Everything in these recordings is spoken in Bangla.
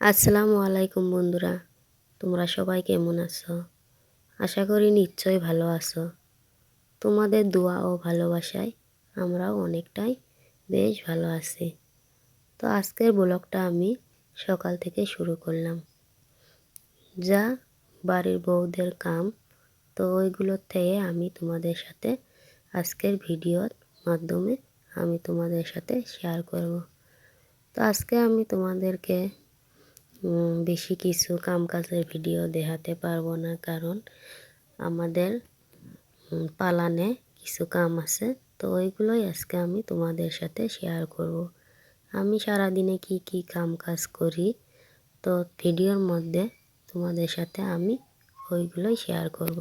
আসসালামু আলাইকুম বন্ধুরা, তোমরা সবাই কেমন আছো? আশা করি নিশ্চয়ই ভালো আছো। তোমাদের দোয়া ও ভালোবাসায় আমরাও অনেকটাই বেশ ভালো আছি। তো আজকের ব্লগটা আমি সকাল থেকে শুরু করলাম, যা বাড়ির বউদের কাম। তো ওইগুলোর থেকে আমি তোমাদের সাথে আজকের ভিডিওর মাধ্যমে আমি তোমাদের সাথে শেয়ার করব। তো আজকে আমি তোমাদেরকে বেশি কিছু কাজের ভিডিও দেখাতে পারবো না, কারণ আমাদের পালানে কিছু কাম আছে। তো ওইগুলোই আজকে আমি তোমাদের সাথে শেয়ার করব। আমি সারাদিনে কি কি কাজ করি, তো ভিডিওর মধ্যে তোমাদের সাথে আমি ওইগুলোই শেয়ার করব।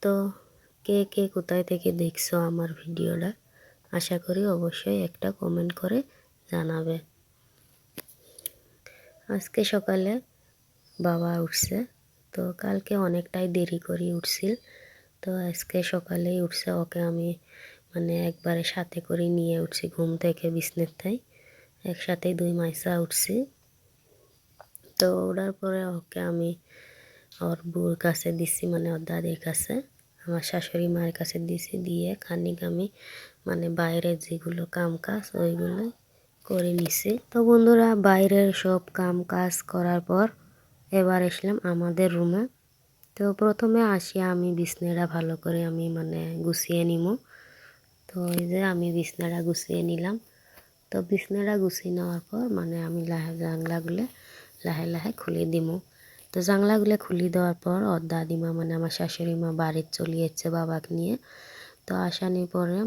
তো কে কে কোথায় থেকে দেখছো আমার ভিডিওটা, আশা করি অবশ্যই একটা কমেন্ট করে জানাবে। আজকে সকালে বাবা উঠছে, তো কালকে অনেকটাই দেরি করে উঠছিল। তো আজকে সকালেই উঠছে, ওকে আমি একবারে সাথে করে নিয়ে উঠছি ঘুম থেকে বিছনার থেকে। একসাথেই দুই মাইসা উঠছি। তো ওঠার পরে ওকে আমি ওর বউর কাছে দিছি, ওর দাদির কাছে, আমার শাশুড়ি মায়ের কাছে দিছি। দিয়ে খানিক আমি বাইরের যেগুলো কাজ ওইগুলো করে নিছি। তো বন্ধুরা, বাইরের সব কাজ করার পর এবার আসলাম আমাদের রুমে। তো প্রথমে আসি আমি বিছনাটা ভালো করে আমি গুছিয়ে নিব। তো এই যে আমি বিছনাটা গুছিয়ে নিলাম। তো বিছনাটা গুছিয়ে নেওয়ার পর আমি জানলাগুলো লাহে লাহে খুলে দিব। তো জানলাগুলো খুলে দেওয়ার পর ওর দাদিমা আমার শাশুড়ি মা বাড়িতে চলে যাচ্ছে বাবাকে নিয়ে। তো আসানোর পরে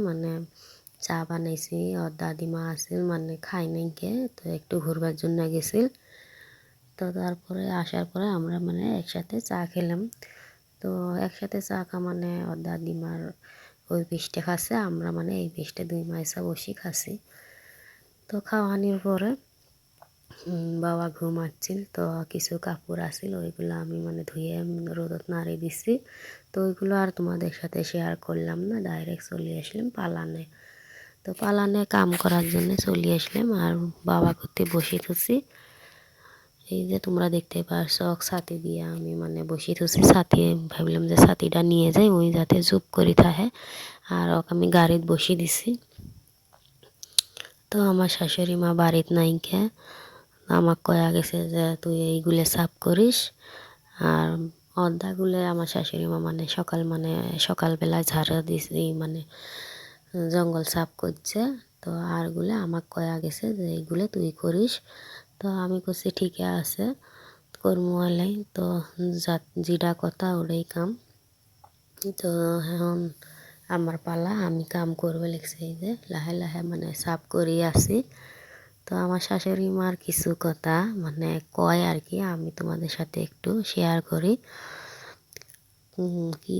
চা বানাইছি। ওর দাদিমা আসিল, খাই নাই কে, তো একটু ঘুরবার জন্য গেছিল। তো তারপরে আসার পরে আমরা একসাথে চা খেলাম। তো একসাথে চা ওর দাদিমার ওই পিসটা খাচ্ছে, আমরা এই পিসটা দুই মাইসা বসে খাচ্ছি। তো খাওয়ানোর পরে বাবা ঘুমাচ্ছিল। তো কিছু কাপড় আসছিল, ওইগুলো আমি ধুয়ে রোদত নাড়িয়ে দিছি। তো ওইগুলো আর তোমাদের সাথে শেয়ার করলাম না, ডাইরেক্ট চলে আসলাম পালানে। তো পালানে কাম করার জন্য চলে আসলাম, আর বাবা করতে বসে থুছি। এই যে তোমরা দেখতে পাচ্ছ, ছাতি দিয়ে আমি বসে থুছি। ছাতি ভাবলাম যে ছাতিটা নিয়ে যাই, ওই যাতে জুপ করে থাকে। আর ওকে আমি গাড়িতে বসিয়ে দিছি। তো আমার শাশুড়ি মা বাড়িতে নাইকে, আমাকে কয়া গেছে যে তুই এইগুলো সাফ করিস। আর অর্ধাগুলো আমার শাশুড়ি মা সকালবেলায় ঝাড়া দিছি, জঙ্গল সাফ করছে। তো আরগুলো আমাকে কয়া গেছে যে এইগুলো তুই করিস। তো আমি করছি ঠিক আছে, কর্মওয়ালাই তো যেটা কথা ওটাই কাম। তো এখন আমার পালা, আমি কাম করবে লিখছে। এই যে লাহে লাহে সাফ করি আসি। তো আমার শাশুড়ি মার কিছু কথা কয় আর কি, আমি তোমাদের সাথে একটু শেয়ার করি। কি